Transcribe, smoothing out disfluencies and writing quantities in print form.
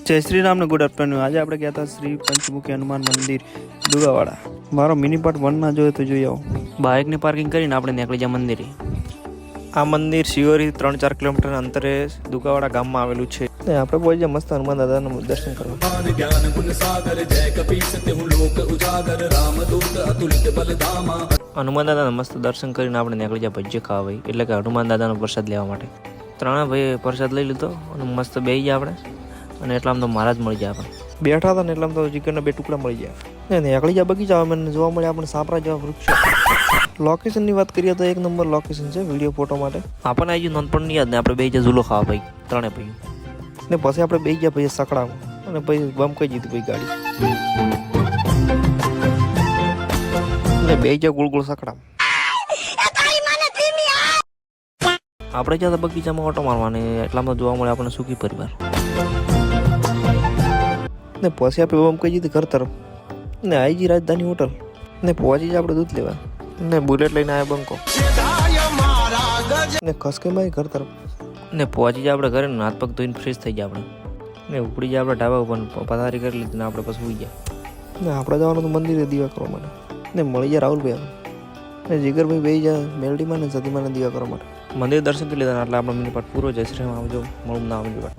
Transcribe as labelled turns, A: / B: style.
A: જય શ્રી રામ ને good afternoon. આજે આપણે ગયા હતા શ્રી પંચમુખી હનુમાન મંદિર દુગાવાડા। મારો મિની પાર્ટ 1 ના જોયો તો જોઈ આવો। બાઇકની પાર્કિંગ કરીને આપણે નીકળી જા મંદિરે। આ મંદિર શિવરી 3-4 કિલોમીટર અંતરે દુગાવાડા ગામમાં આવેલું છે। આપણે પહોંચી જાય મસ્ત હનુમાન દાદાનું દર્શન કરવા। હનુમાન દાદાના મસ્ત દર્શન કરીને આપણે નીકળી જાય ભજીયા ખાવા ભાઈ, એટલે કે હનુમાન દાદાનો પ્રસાદ લેવા માટે। ત્રણે ભાઈ પ્રસાદ લઈ લીધો અને મસ્ત બેસી ગયા આપણે। અને એટલામાં તો મહારાજ મળી જાય આપણે બેઠા હતા ને એટલામાં તો ચિકનના 2 ટુકડા મળી ગયા ને નીકળી જાય બગીચા। મને જોવા મળે આપણે સાપરા જેવા વૃક્ષો। લોકેશનની વાત કરીએ તો 1 નંબર લોકેશન છે વિડીયો ફોટો માટે। આપણને આવી ગયું નોંધપણની યાદ ને આપણે બેસી જાય ઝૂલો ખાવા ભાઈ ત્રણે ભાઈ ને પછી આપણે બેસી ગયા ભાઈ સકડામાં અને પછી બમ કહી દીધું ભાઈ ગાડી ને બેસી જાય ગોળ ગોળ સકડામાં। આપણે જ્યાં બગીચામાં ઓટો મારવાની એટલામાં જોવા મળે આપણને સુખી પરિવાર ને પછી આપણે બમ કહી દીધી ઘર તરફ ને આઈજી રાજધાની હોટલ ને પહોંચી જાય આપણે દૂધ લેવા ને બુલેટ લઈને આવ્યા બંકો ને ખસકેમાં ઘર તરફ ને પહોંચી જાય આપણે ઘરે હાથ પગ ધોઈને ફ્રેશ થઈ જાય આપણે ને ઉપડી જાય આપણે ઢાબા ઉપર પથારી કરી લીધી ને આપણે પછી સુઈ જાય ને આપણે જવાનું તો મંદિરે દીવા કરવા માટે ને મળી જાય રાહુલભાઈ ને જીગરભાઈ બેસી જાય મેલડીમાં ને સતીમાં દીવા કરવા માટે। મંદિર દર્શન કરી લીધા એટલે આપણો મિની પાર્ટ પૂરો। જય શ્રી રામ, આવજો, મળું ના આવજો।